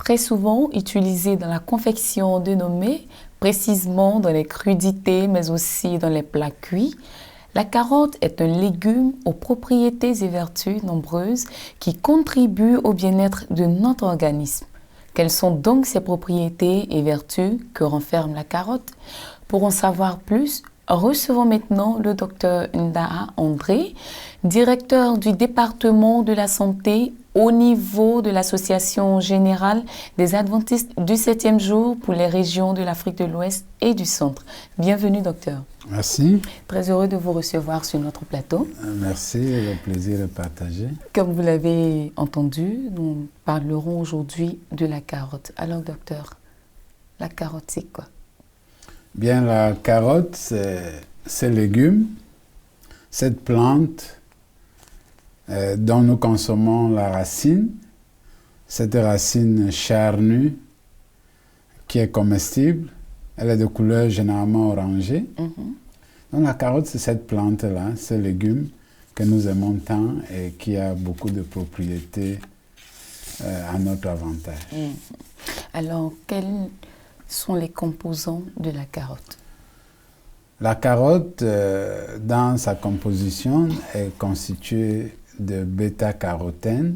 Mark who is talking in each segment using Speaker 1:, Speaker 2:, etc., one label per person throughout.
Speaker 1: très souvent utilisée dans la confection de nos mets, précisément dans les crudités, mais aussi dans les plats cuits. La carotte est un légume aux propriétés et vertus nombreuses qui contribuent au bien-être de notre organisme. Quelles sont donc ces propriétés et vertus que renferme la carotte? Pour en savoir plus, recevons maintenant le Dr Ndaa André, directeur du département de la santé au niveau de l'Association générale des adventistes du 7e jour pour les régions de l'Afrique de l'Ouest et du Centre. Bienvenue, docteur.
Speaker 2: Merci.
Speaker 1: Très heureux de vous recevoir sur notre plateau.
Speaker 2: Merci, le plaisir est partagé.
Speaker 1: Comme vous l'avez entendu, nous parlerons aujourd'hui de la carotte. Alors, docteur, la carotte, c'est quoi?
Speaker 2: Bien, la carotte, c'est légume, cette plante dont nous consommons la racine, cette racine charnue qui est comestible. Elle est de couleur généralement orangée. Donc la carotte, c'est cette plante-là, ce légume que nous aimons tant et qui a beaucoup de propriétés à notre avantage.
Speaker 1: Alors, quels sont les composants de la carotte?
Speaker 2: La carotte, dans sa composition, est constituée de bêta-carotène,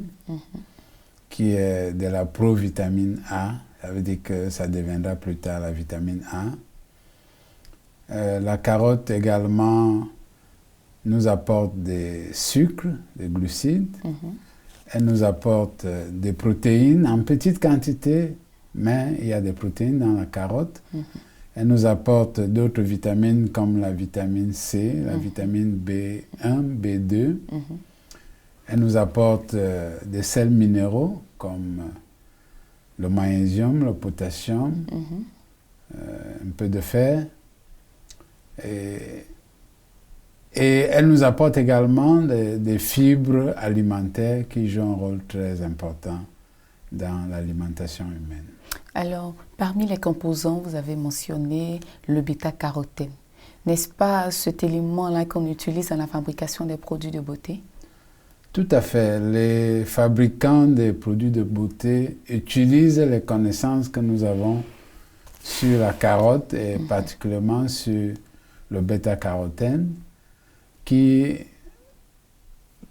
Speaker 2: qui est de la provitamine A. Ça veut dire que ça deviendra plus tard la vitamine A. La carotte également nous apporte des sucres, des glucides. Elle nous apporte des protéines en petite quantité, mais il y a des protéines dans la carotte. Elle nous apporte d'autres vitamines comme la vitamine C, la vitamine B1, B2. Elle nous apporte des sels minéraux comme le magnésium, le potassium, un peu de fer. Et elle nous apporte également des fibres alimentaires qui jouent un rôle très important dans l'alimentation humaine.
Speaker 1: Alors, parmi les composants, vous avez mentionné le bêta-carotène. N'est-ce pas cet élément-là qu'on utilise dans la fabrication des produits de beauté?
Speaker 2: Tout à fait. Les fabricants des produits de beauté utilisent les connaissances que nous avons sur la carotte et particulièrement sur le bêta-carotène qui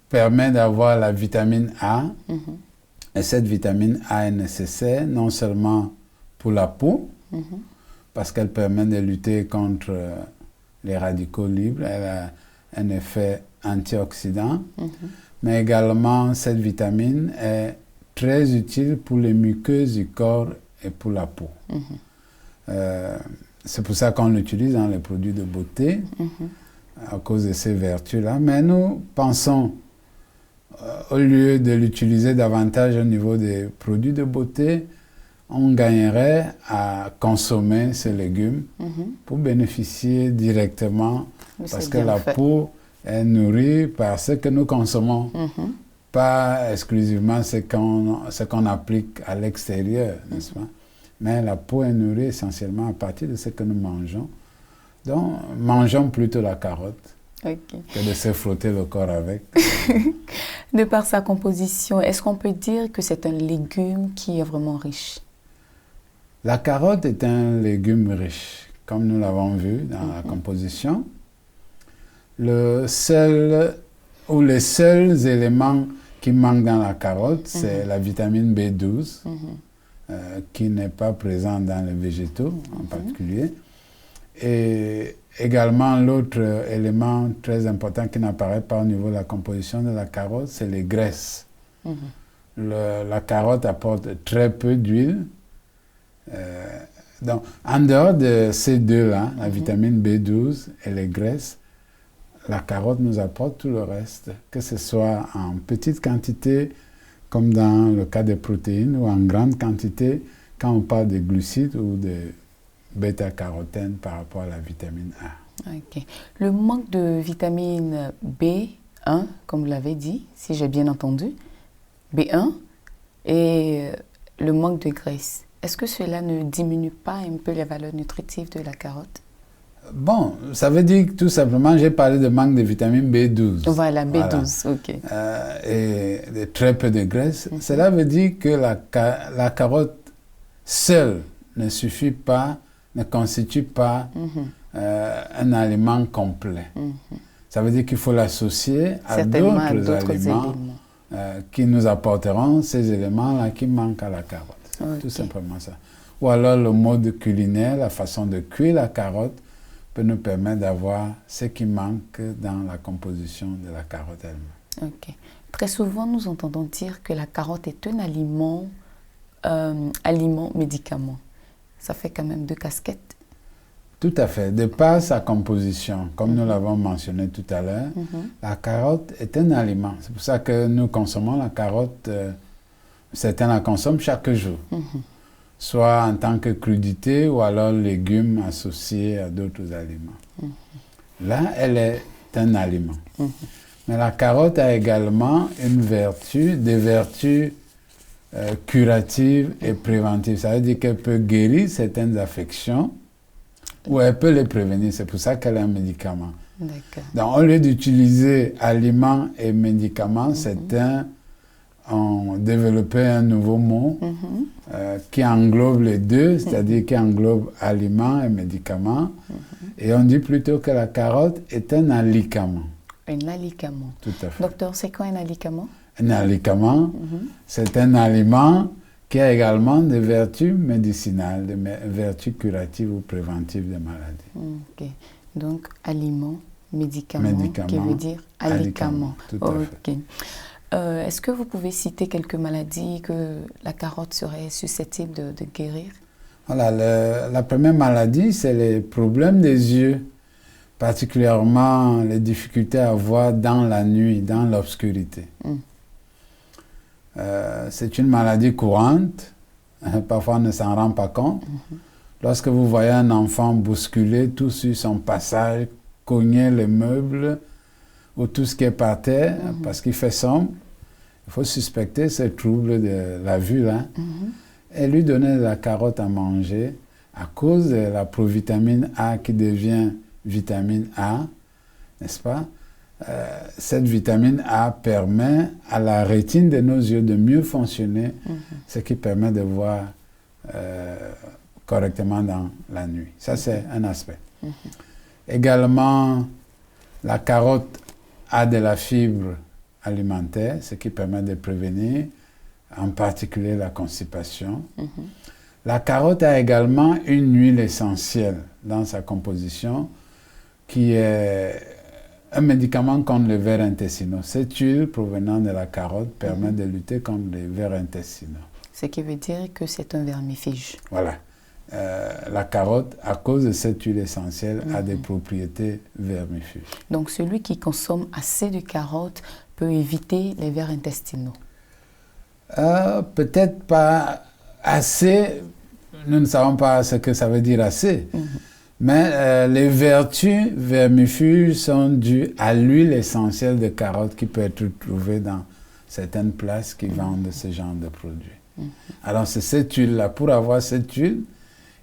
Speaker 2: permet d'avoir la vitamine A. Et cette vitamine A est nécessaire non seulement pour la peau, parce qu'elle permet de lutter contre les radicaux libres, elle a un effet antioxydant, mais également cette vitamine est très utile pour les muqueuses du corps et pour la peau. C'est pour ça qu'on l'utilise dans les produits de beauté, à cause de ces vertus-là. Mais nous pensons, au lieu de l'utiliser davantage au niveau des produits de beauté, on gagnerait à consommer ces légumes pour bénéficier directement, parce que la peau est nourrie par ce que nous consommons, pas exclusivement ce qu'on applique à l'extérieur, n'est-ce pas? Mais la peau est nourrie essentiellement à partir de ce que nous mangeons. Donc, mangeons plutôt la carotte que de se frotter le corps avec.
Speaker 1: De par sa composition, est-ce qu'on peut dire que c'est un légume qui est vraiment riche?
Speaker 2: La carotte est un légume riche, comme nous l'avons vu dans la composition. Le seul ou les seuls éléments qui manquent dans la carotte, c'est la vitamine B12, qui n'est pas présente dans les végétaux en particulier. Et également, l'autre élément très important qui n'apparaît pas au niveau de la composition de la carotte, c'est les graisses. La carotte apporte très peu d'huile. Donc, en dehors de ces deux-là, la vitamine B12 et les graisses, la carotte nous apporte tout le reste, que ce soit en petite quantité, comme dans le cas des protéines, ou en grande quantité, quand on parle de glucides ou de bêta-carotène par rapport à la vitamine A.
Speaker 1: Le manque de vitamine B1, comme vous l'avez dit, si j'ai bien entendu, B1, et le manque de graisse, est-ce que cela ne diminue pas un peu les valeurs nutritives de la carotte?
Speaker 2: Bon, ça veut dire que tout simplement, j'ai parlé de manque de vitamine B12.
Speaker 1: Voilà, B12,
Speaker 2: et de très peu de graisse. Cela veut dire que la carotte seul ne suffit pas, ne constitue pas un aliment complet. Ça veut dire qu'il faut l'associer à d'autres aliments qui nous apporteront ces éléments-là qui manquent à la carotte. Okay. Tout simplement ça. Ou alors le mode culinaire, la façon de cuire la carotte peut nous permettre d'avoir ce qui manque dans la composition de la carotte elle-même.
Speaker 1: Ok. Très souvent, nous entendons dire que la carotte est un aliment, médicament. Ça fait quand même deux casquettes.
Speaker 2: Tout à fait. De par sa composition, comme nous l'avons mentionné tout à l'heure, la carotte est un aliment. C'est pour ça que nous consommons la carotte, certains la consomment chaque jour. Soit en tant que crudité ou alors légumes associés à d'autres aliments. Là, elle est un aliment. Mais la carotte a également une vertu, des vertus curatives et préventives. Ça veut dire qu'elle peut guérir certaines affections ou elle peut les prévenir. C'est pour ça qu'elle est un médicament. Donc, au lieu d'utiliser aliments et médicaments, certains ont développé un nouveau mot qui englobe les deux, c'est-à-dire qui englobe aliments et médicaments. Et on dit plutôt que la carotte est un alicament.
Speaker 1: Un alicament.
Speaker 2: Tout à fait.
Speaker 1: Docteur, c'est quoi un alicament? Un
Speaker 2: alicament, c'est un aliment qui a également des vertus médicinales, des vertus curatives ou préventives des maladies.
Speaker 1: Ok. Donc, aliment, médicament, qui veut dire alicament.
Speaker 2: Tout à fait.
Speaker 1: Est-ce que vous pouvez citer quelques maladies que la carotte serait susceptible de guérir?
Speaker 2: Voilà, la première maladie, c'est les problèmes des yeux, particulièrement les difficultés à voir dans la nuit, dans l'obscurité. C'est une maladie courante, parfois on ne s'en rend pas compte. Lorsque vous voyez un enfant bousculer tout sur son passage, cogner les meubles ou tout ce qui est par terre, parce qu'il fait sombre, il faut suspecter ce trouble de la vue là, et lui donner de la carotte à manger à cause de la provitamine A qui devient vitamine A, n'est-ce pas? Cette vitamine A permet à la rétine de nos yeux de mieux fonctionner, ce qui permet de voir correctement dans la nuit. Ça, c'est un aspect. Également, la carotte a de la fibre alimentaire, ce qui permet de prévenir, en particulier la constipation. La carotte a également une huile essentielle dans sa composition, qui est un médicament contre les vers intestinaux. Cette huile provenant de la carotte permet de lutter contre les vers intestinaux.
Speaker 1: Ce qui veut dire que c'est un vermifuge.
Speaker 2: Voilà. La carotte, à cause de cette huile essentielle, a des propriétés vermifuges.
Speaker 1: Donc celui qui consomme assez de carottes peut éviter les vers intestinaux?
Speaker 2: Peut-être pas assez, nous ne savons pas ce que ça veut dire assez. Mais les vertus vermifuges sont dues à l'huile essentielle de carotte qui peut être trouvée dans certaines places qui vendent ce genre de produits. Alors c'est cette huile-là. Pour avoir cette huile,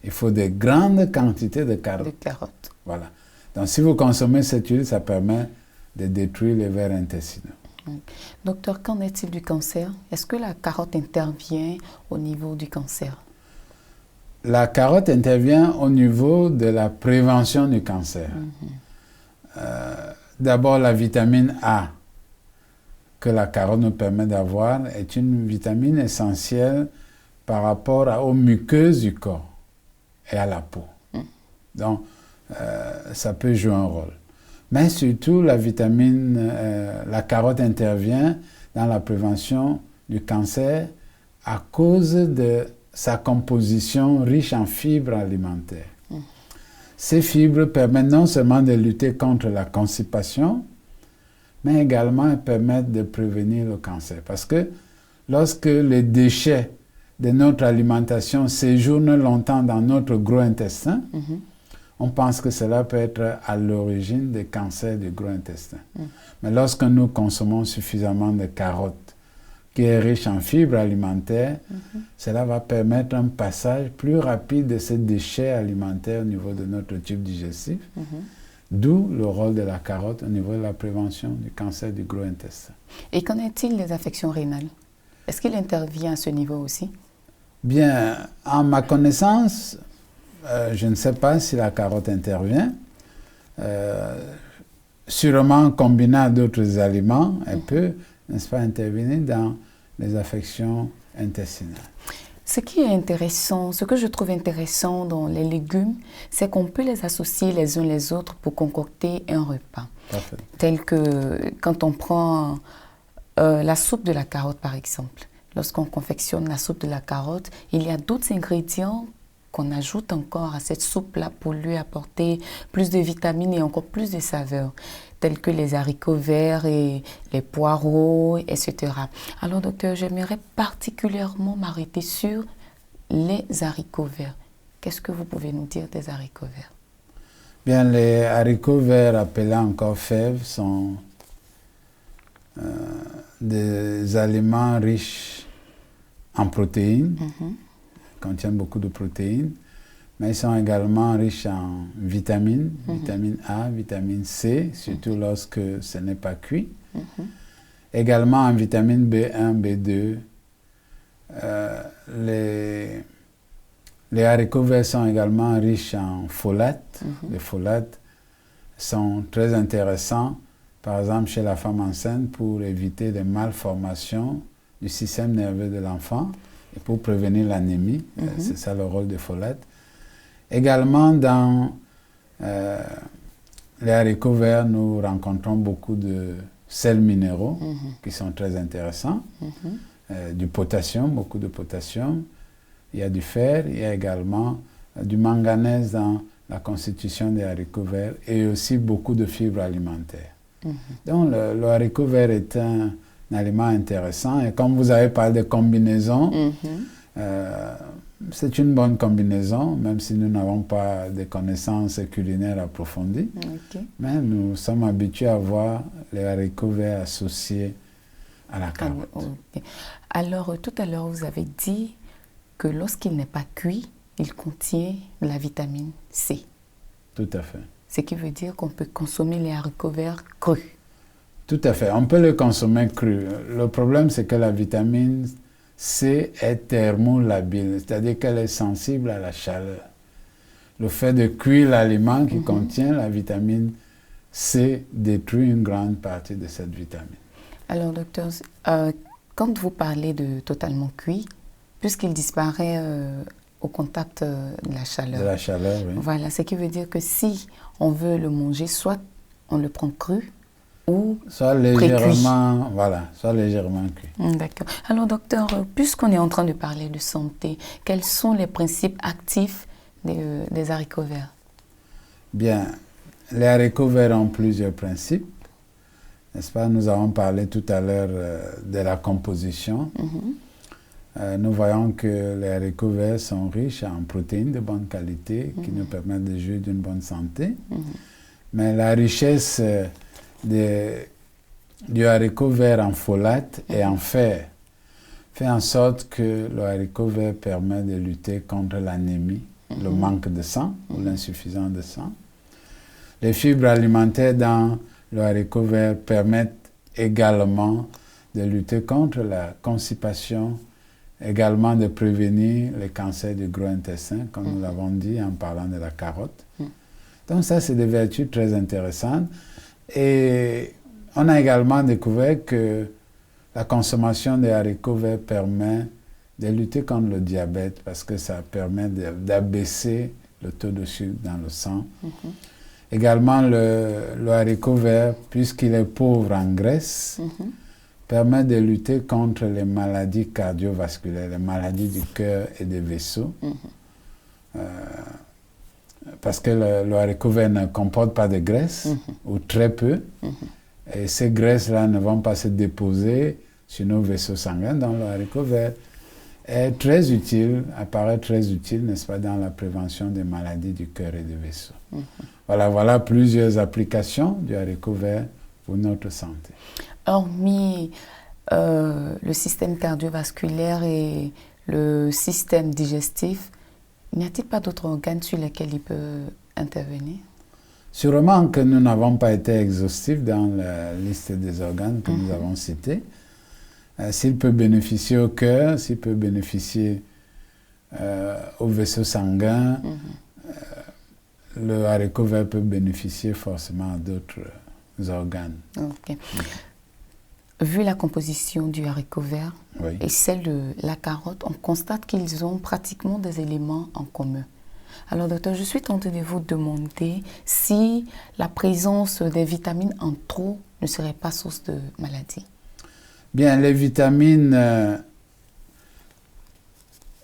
Speaker 2: il faut de grandes quantités de carottes. Voilà. Donc si vous consommez cette huile, ça permet de détruire les vers intestinaux.
Speaker 1: Docteur, qu'en est-il du cancer? Est-ce que la carotte intervient au niveau du cancer?
Speaker 2: La carotte intervient au niveau de la prévention du cancer. D'abord, la vitamine A que la carotte nous permet d'avoir est une vitamine essentielle par rapport aux muqueuses du corps et à la peau. Donc, ça peut jouer un rôle. Mais surtout, la carotte intervient dans la prévention du cancer à cause de sa composition riche en fibres alimentaires. Ces fibres permettent non seulement de lutter contre la constipation, mais également permettent de prévenir le cancer. Parce que lorsque les déchets de notre alimentation séjournent longtemps dans notre gros intestin, on pense que cela peut être à l'origine des cancers du gros intestin. Mais lorsque nous consommons suffisamment de carottes, qui est riche en fibres alimentaires, cela va permettre un passage plus rapide de ces déchets alimentaires au niveau de notre tube digestif, d'où le rôle de la carotte au niveau de la prévention du cancer du gros intestin.
Speaker 1: Et qu'en est-il des affections rénales? Est-ce qu'il intervient à ce niveau aussi?
Speaker 2: Bien, à ma connaissance, je ne sais pas si la carotte intervient. Sûrement combinée à d'autres aliments, elle peut, n'est-ce pas, intervenir dans les affections intestinales.
Speaker 1: Ce qui est intéressant, ce que je trouve intéressant dans les légumes, c'est qu'on peut les associer les uns les autres pour concocter un repas.
Speaker 2: Parfait.
Speaker 1: Tel que quand on prend la soupe de la carotte, par exemple. Lorsqu'on confectionne la soupe de la carotte, il y a d'autres ingrédients qu'on ajoute encore à cette soupe-là pour lui apporter plus de vitamines et encore plus de saveurs, tels que les haricots verts et les poireaux, etc. Alors, docteur, j'aimerais particulièrement m'arrêter sur les haricots verts. Qu'est-ce que vous pouvez nous dire des haricots verts?
Speaker 2: Bien, les haricots verts, appelés encore fèves, sont des aliments riches en protéines, contiennent beaucoup de protéines, mais ils sont également riches en vitamines, vitamine A, vitamine C, surtout lorsque ce n'est pas cuit. Également en vitamine B1, B2. Les haricots verts sont également riches en folates. Les folates sont très intéressants, par exemple chez la femme enceinte, pour éviter les malformations du système nerveux de l'enfant et pour prévenir l'anémie. C'est ça le rôle des folates. Également, dans les haricots verts, nous rencontrons beaucoup de sels minéraux qui sont très intéressants. Du potassium, beaucoup de potassium. Il y a du fer, il y a également du manganèse dans la constitution des haricots verts et aussi beaucoup de fibres alimentaires. Donc, le haricot vert est un aliment intéressant. Et comme vous avez parlé de combinaison, c'est une bonne combinaison, même si nous n'avons pas de connaissances culinaires approfondies. Mais nous sommes habitués à voir les haricots verts associés à la carotte.
Speaker 1: Alors, tout à l'heure, vous avez dit que lorsqu'il n'est pas cuit, il contient la vitamine C.
Speaker 2: Tout à fait.
Speaker 1: Ce qui veut dire qu'on peut consommer les haricots verts crus.
Speaker 2: Tout à fait. On peut le consommer cru. Le problème, c'est que la vitamine C est thermolabile, c'est-à-dire qu'elle est sensible à la chaleur. Le fait de cuire l'aliment qui contient la vitamine C détruit une grande partie de cette vitamine.
Speaker 1: Alors, docteur, quand vous parlez de totalement cuit, puisqu'il disparaît au contact de la chaleur.
Speaker 2: De la chaleur, oui.
Speaker 1: Voilà, ce qui veut dire que si on veut le manger, soit on le prend cru ou
Speaker 2: soit légèrement, voilà, soit légèrement cuit.
Speaker 1: D'accord. Alors, docteur, puisqu'on est en train de parler de santé, quels sont les principes actifs des haricots verts? Bien,
Speaker 2: les haricots verts ont plusieurs principes, n'est-ce pas? Nous avons parlé tout à l'heure de la composition. Nous voyons que les haricots verts sont riches en protéines de bonne qualité qui nous permettent de jouir d'une bonne santé. Mais la richesse du haricot vert en folate et en fer fait en sorte que le haricot vert permet de lutter contre l'anémie, le manque de sang ou l'insuffisance de sang. Les fibres alimentaires dans le haricot vert permettent également de lutter contre la constipation, également de prévenir les cancers du gros intestin, comme nous l'avons dit en parlant de la carotte. Donc ça, c'est des vertus très intéressantes. Et on a également découvert que la consommation des haricots verts permet de lutter contre le diabète parce que ça permet d'abaisser le taux de sucre dans le sang. Également, le haricot vert, puisqu'il est pauvre en graisse, permet de lutter contre les maladies cardiovasculaires, les maladies du cœur et des vaisseaux. Parce que le haricot vert ne comporte pas de graisse, ou très peu, et ces graisses-là ne vont pas se déposer sur nos vaisseaux sanguins. Donc le haricot vert est très utile, apparaît très utile, n'est-ce pas, dans la prévention des maladies du cœur et des vaisseaux. Voilà plusieurs applications du haricot vert pour notre santé.
Speaker 1: Hormis le système cardiovasculaire et le système digestif, n'y a-t-il pas d'autres organes sur lesquels il peut intervenir?
Speaker 2: Sûrement que nous n'avons pas été exhaustifs dans la liste des organes que nous avons cités. S'il peut bénéficier au cœur, s'il peut bénéficier au vaisseau sanguin, le haricot vert peut bénéficier forcément d'autres organes.
Speaker 1: Ok. Vu la composition du haricot vert
Speaker 2: Oui.
Speaker 1: et celle de la carotte, on constate qu'ils ont pratiquement des éléments en commun. Alors, docteur, je suis tentée de vous demander si la présence des vitamines en trop ne serait pas source de maladie.
Speaker 2: Bien, les vitamines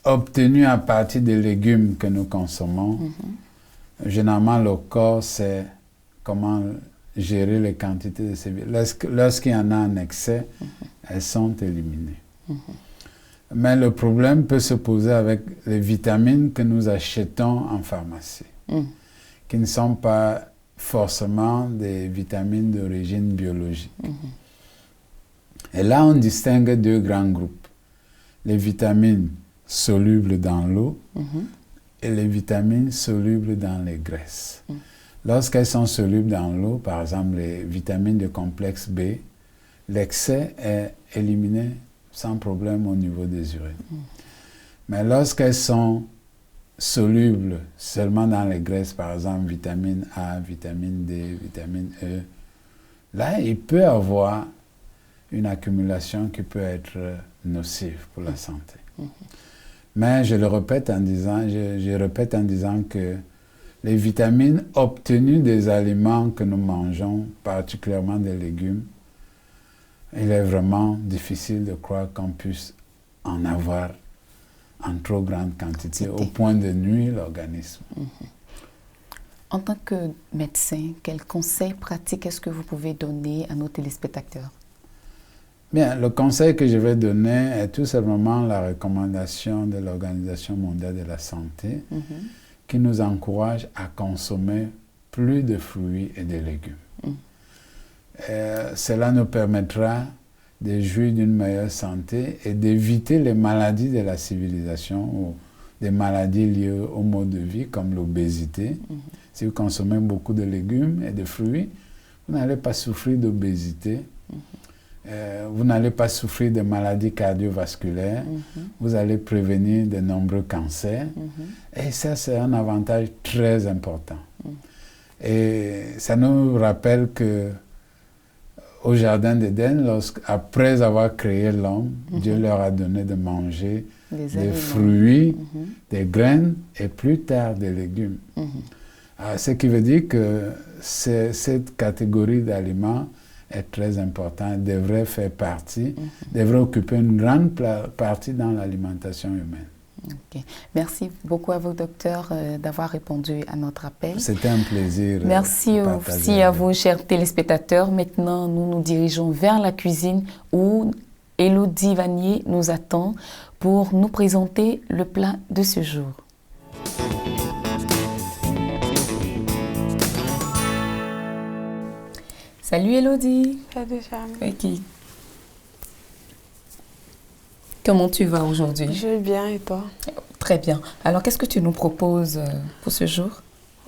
Speaker 2: obtenues à partir des légumes que nous consommons, généralement le corps sait comment gérer les quantités de ces vitamines. Lorsqu'il y en a en excès, elles sont éliminées. Mais le problème peut se poser avec les vitamines que nous achetons en pharmacie, qui ne sont pas forcément des vitamines d'origine biologique. Et là, on distingue deux grands groupes. Les vitamines solubles dans l'eau et les vitamines solubles dans les graisses. Lorsqu'elles sont solubles dans l'eau, par exemple les vitamines de complexe B, l'excès est éliminé sans problème au niveau des urines. Mais lorsqu'elles sont solubles seulement dans les graisses, par exemple vitamine A, vitamine D, vitamine E, là, il peut y avoir une accumulation qui peut être nocive pour la santé. Mais je répète en disant que les vitamines obtenues des aliments que nous mangeons, particulièrement des légumes, il est vraiment difficile de croire qu'on puisse en avoir en trop grande quantité, au point de nuire l'organisme.
Speaker 1: En tant que médecin, quels conseils pratiques est-ce que vous pouvez donner à nos téléspectateurs?
Speaker 2: Bien, le conseil que je vais donner est tout simplement la recommandation de l'Organisation mondiale de la santé qui nous encourage à consommer plus de fruits et de légumes. Cela nous permettra de jouir d'une meilleure santé et d'éviter les maladies de la civilisation ou des maladies liées au mode de vie comme l'obésité. Si vous consommez beaucoup de légumes et de fruits, vous n'allez pas souffrir d'obésité. Vous n'allez pas souffrir de maladies cardiovasculaires, vous allez prévenir de nombreux cancers, et ça c'est un avantage très important. Et ça nous rappelle que au Jardin d'Éden, après avoir créé l'homme, Dieu leur a donné de manger des fruits, des graines et plus tard des légumes. Alors, ce qui veut dire que cette catégorie d'aliments est très important, devrait faire partie, devrait occuper une grande partie dans l'alimentation humaine.
Speaker 1: Okay. Merci beaucoup à vous, docteur, d'avoir répondu à notre appel.
Speaker 2: C'était un plaisir.
Speaker 1: Merci aussi à vous, chers téléspectateurs. Maintenant, nous nous dirigeons vers la cuisine où Élodie Vanier nous attend pour nous présenter le plat de ce jour. Salut Élodie.
Speaker 3: Salut Charme.
Speaker 1: Ok. Comment tu vas aujourd'hui?
Speaker 3: Je vais bien et toi?
Speaker 1: Très bien. Alors, qu'est-ce que tu nous proposes pour ce jour?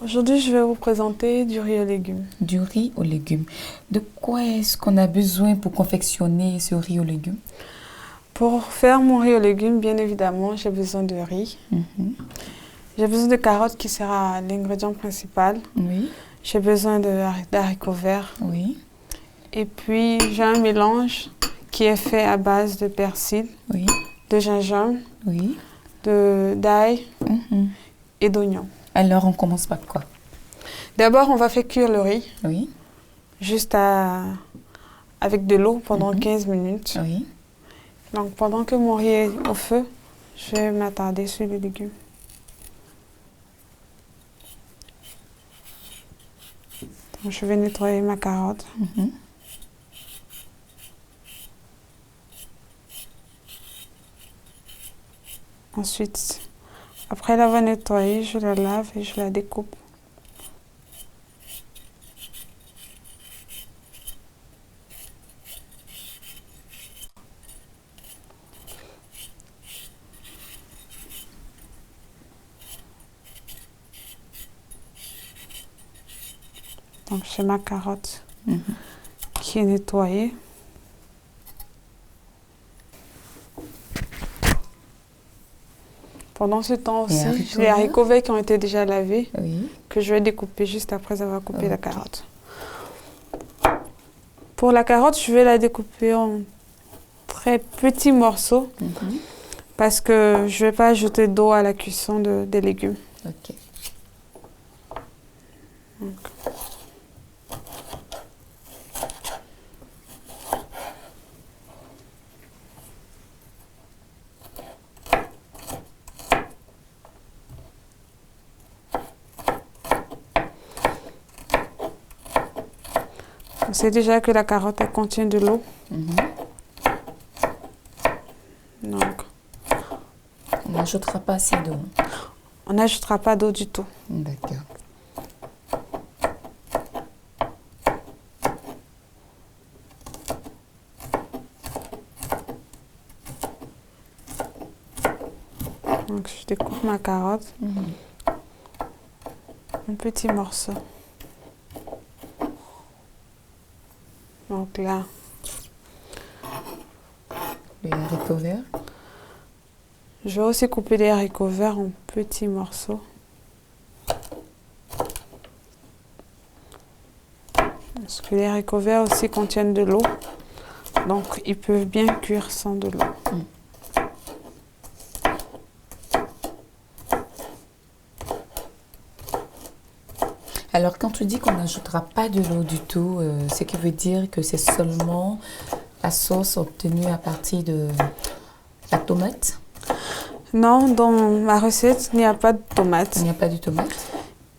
Speaker 3: Aujourd'hui, je vais vous présenter du riz aux légumes.
Speaker 1: Du riz aux légumes. De quoi est-ce qu'on a besoin pour confectionner ce riz aux légumes?
Speaker 3: Pour faire mon riz aux légumes, bien évidemment, j'ai besoin de riz. J'ai besoin de carottes qui sera l'ingrédient principal.
Speaker 1: Oui.
Speaker 3: J'ai besoin d'haricots verts.
Speaker 1: Oui.
Speaker 3: Et puis, j'ai un mélange qui est fait à base de persil,
Speaker 1: Oui.
Speaker 3: de gingembre,
Speaker 1: Oui.
Speaker 3: d'ail et d'oignons.
Speaker 1: Alors, on commence par quoi?
Speaker 3: D'abord, on va faire cuire le riz.
Speaker 1: Oui.
Speaker 3: Juste avec de l'eau pendant 15 minutes.
Speaker 1: Oui.
Speaker 3: Donc, pendant que mon riz est au feu, je vais m'attarder sur les légumes. Donc, je vais nettoyer ma carotte. Ensuite, après l'avoir nettoyée, je la lave et je la découpe. Donc, j'ai ma carotte qui est nettoyée. Pendant ce temps
Speaker 1: Les
Speaker 3: aussi,
Speaker 1: haricots
Speaker 3: j'ai les
Speaker 1: verts.
Speaker 3: haricots verts qui ont été déjà lavés,
Speaker 1: Oui.
Speaker 3: que je vais découper juste après avoir coupé la
Speaker 1: Ok.
Speaker 3: carotte. Pour la carotte, je vais la découper en très petits morceaux
Speaker 1: Mhm.
Speaker 3: parce que je ne vais pas ajouter d'eau à la cuisson des légumes.
Speaker 1: Ok.
Speaker 3: On sait déjà que la carotte elle contient de l'eau.
Speaker 1: Mhm.
Speaker 3: Donc,
Speaker 1: On n'ajoutera pas assez d'eau.
Speaker 3: on n'ajoutera pas d'eau du tout.
Speaker 1: D'accord.
Speaker 3: Donc, je découpe ma carotte
Speaker 1: Mhm.
Speaker 3: en petits morceaux. Donc là,
Speaker 1: Les haricots verts.
Speaker 3: je vais aussi couper les haricots verts en petits morceaux. Parce que les haricots verts aussi contiennent de l'eau. Donc, ils peuvent bien cuire sans de l'eau.
Speaker 1: Alors, quand tu dis qu'on n'ajoutera pas de l'eau du tout, ce qui veut dire que c'est seulement la sauce obtenue à partir de la tomate.
Speaker 3: Non, dans ma recette, il n'y a pas de tomates.
Speaker 1: Il n'y a pas de tomate.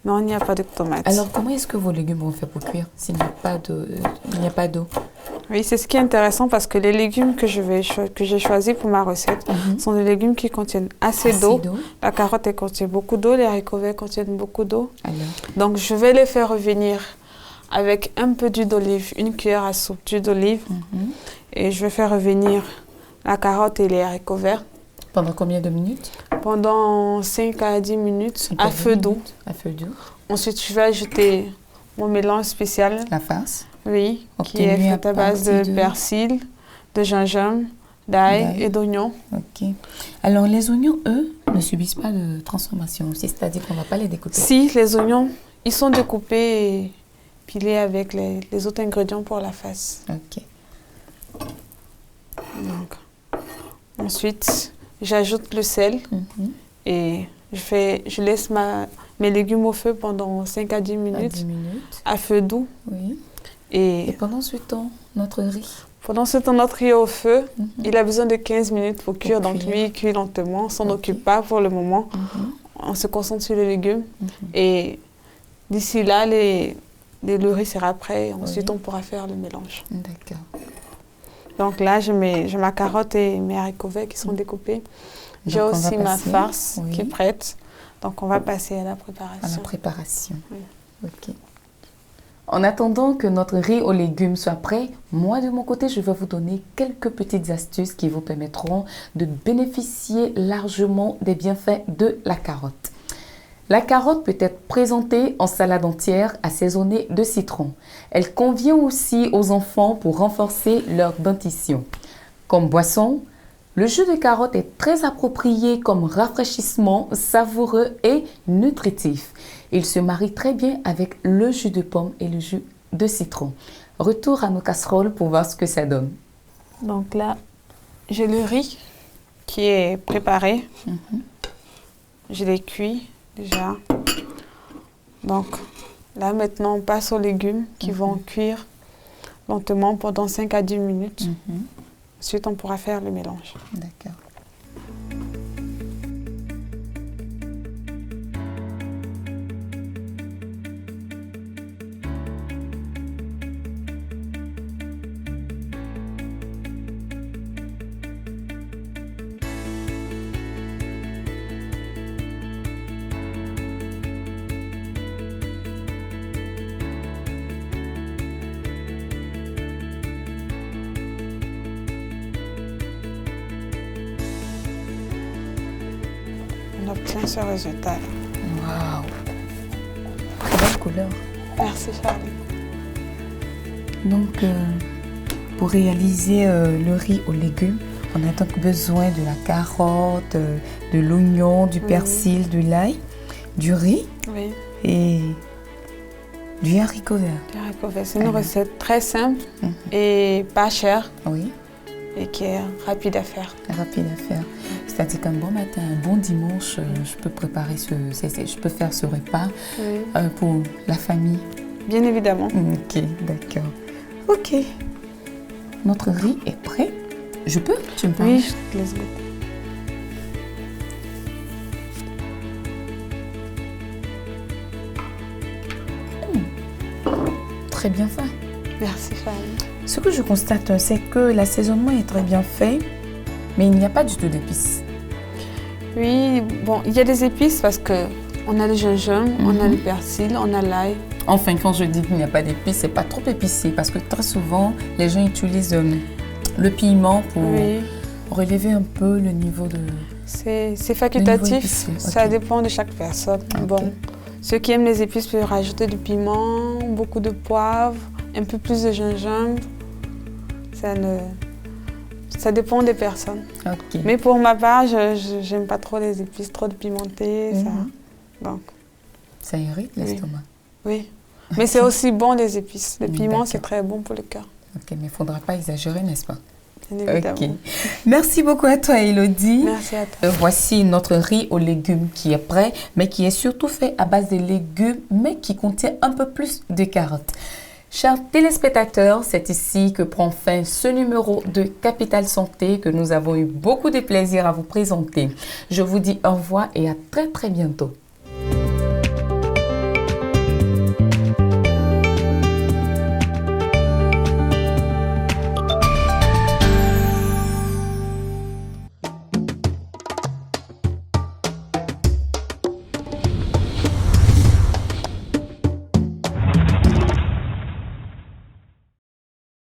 Speaker 3: Non, il n'y a pas de tomates.
Speaker 1: Alors, comment est-ce que vos légumes vont faire pour cuire s'il n'y a pas il n'y a pas d'eau?
Speaker 3: Oui, c'est ce qui est intéressant parce que les légumes que j'ai choisis pour ma recette sont des légumes qui contiennent assez d'eau. La carotte, elle contient beaucoup d'eau, les haricots verts contiennent beaucoup d'eau.
Speaker 1: Alors,
Speaker 3: Donc, je vais les faire revenir avec un peu d'huile d'olive, une cuillère à soupe d'huile d'olive. Et je vais faire revenir la carotte et les haricots verts
Speaker 1: pendant combien de minutes?
Speaker 3: pendant 5 à 10 minutes
Speaker 1: 5
Speaker 3: à feu doux.
Speaker 1: À feu doux.
Speaker 3: Ensuite, je vais ajouter mon mélange spécial.
Speaker 1: La farce.
Speaker 3: Oui, qui
Speaker 1: Obtenue
Speaker 3: est
Speaker 1: à
Speaker 3: fait à base de
Speaker 1: partir de-
Speaker 3: persil, de gingembre, d'ail
Speaker 1: D'ail.
Speaker 3: et d'oignons.
Speaker 1: Ok. Alors, les oignons, eux, ne subissent pas de transformation aussi, c'est-à-dire qu'on ne va pas les découper.
Speaker 3: Si, les oignons, ils sont découpés et pilés avec les autres ingrédients pour la face.
Speaker 1: Ok.
Speaker 3: Donc, ensuite, j'ajoute le sel
Speaker 1: Mhm.
Speaker 3: et je laisse mes légumes au feu pendant 5 à 10
Speaker 1: À
Speaker 3: minutes
Speaker 1: 10 minutes.
Speaker 3: à feu doux.
Speaker 1: Oui. Et
Speaker 3: Et
Speaker 1: pendant ce temps, notre riz.
Speaker 3: pendant ce temps, notre riz est au feu.
Speaker 1: Mhm.
Speaker 3: Il a besoin de 15 minutes pour cuire. Donc,
Speaker 1: cuire.
Speaker 3: lui, il cuit lentement. On s'en
Speaker 1: Ok.
Speaker 3: occupe pas pour le moment.
Speaker 1: Mhm.
Speaker 3: On se concentre sur les légumes.
Speaker 1: Mhm.
Speaker 3: Et d'ici là, le riz sera prêt. Ensuite,
Speaker 1: Oui.
Speaker 3: on pourra faire le mélange.
Speaker 1: D'accord.
Speaker 3: Donc là, j'ai ma carotte et mes haricots verts qui sont découpés. J'ai
Speaker 1: Donc, on va
Speaker 3: aussi ma
Speaker 1: passer,
Speaker 3: farce
Speaker 1: oui,
Speaker 3: qui est prête. Donc, on va passer à la
Speaker 1: à la
Speaker 3: préparation.
Speaker 1: préparation.
Speaker 3: Oui.
Speaker 1: Ok. En attendant que notre riz aux légumes soit prêt, moi de mon côté, je vais vous donner quelques petites astuces qui vous permettront de bénéficier largement des bienfaits de la carotte. La carotte peut être présentée en salade entière assaisonnée de citron. Elle convient aussi aux enfants pour renforcer leur dentition. Comme boisson, le jus de carotte est très approprié comme rafraîchissement savoureux et nutritif. Il se marie très bien avec le jus de pomme et le jus de citron. Retour à nos casseroles pour voir ce que ça donne.
Speaker 3: Donc là, j'ai le riz qui est préparé. Je l'ai cuit déjà. Donc là, maintenant, on passe aux légumes qui vont cuire lentement pendant 5 à 10 minutes. Ensuite, on pourra faire le mélange.
Speaker 1: D'accord.
Speaker 3: On obtient ce résultat.
Speaker 1: Waouh! Très belle couleur.
Speaker 3: Merci, Charlie.
Speaker 1: Donc, pour réaliser le riz aux légumes, On a donc besoin de la carotte, de l'oignon, du persil, de l'ail, du riz
Speaker 3: Oui,
Speaker 1: et du haricot vert.
Speaker 3: du haricot vert. C'est une recette très simple et pas chère
Speaker 1: Oui,
Speaker 3: et qui est rapide à faire.
Speaker 1: rapide à faire. C'est-à-dire qu'un bon matin, un bon dimanche, je peux préparer je peux faire ce repas
Speaker 3: Oui.
Speaker 1: pour la famille.
Speaker 3: Bien évidemment.
Speaker 1: Ok, d'accord. Ok. Notre riz est prêt. Je peux? Tu me parles?
Speaker 3: Oui, je te laisse goûter.
Speaker 1: Très bien fait.
Speaker 3: Merci, Charlie.
Speaker 1: Ce que je constate, c'est que l'assaisonnement est très bien fait, mais il n'y a pas du tout d'épices.
Speaker 3: Oui, bon, il y a des épices parce que on a le gingembre, on a le persil, on a l'ail.
Speaker 1: Enfin, quand je dis qu'il n'y a pas d'épices, c'est pas trop épicé parce que très souvent, les gens utilisent le piment pour
Speaker 3: Oui,
Speaker 1: relever un peu le niveau de...
Speaker 3: c'est facultatif.
Speaker 1: épicé,
Speaker 3: Ça
Speaker 1: ok.
Speaker 3: dépend de chaque personne.
Speaker 1: Ok.
Speaker 3: Bon, ceux qui aiment les épices peuvent rajouter du piment, beaucoup de poivre, un peu plus de gingembre. Ça dépend des personnes.
Speaker 1: Ok.
Speaker 3: Mais pour ma part, je n'aime pas trop les épices, trop de pimenté. Donc,
Speaker 1: Ça irrite l'estomac.
Speaker 3: oui. Mais c'est aussi bon les épices. Le piment,
Speaker 1: D'accord.
Speaker 3: c'est très bon pour le cœur,
Speaker 1: Ok, mais il ne faudra pas exagérer, n'est-ce pas?
Speaker 3: bien évidemment.
Speaker 1: Ok. Merci beaucoup à toi, Elodie.
Speaker 3: Merci à toi.
Speaker 1: Voici notre riz aux légumes qui est prêt, mais qui est surtout fait à base de légumes, mais qui contient un peu plus de carottes. Chers téléspectateurs, c'est ici que prend fin ce numéro de Capital Santé que nous avons eu beaucoup de plaisir à vous présenter. Je vous dis au revoir et à très bientôt.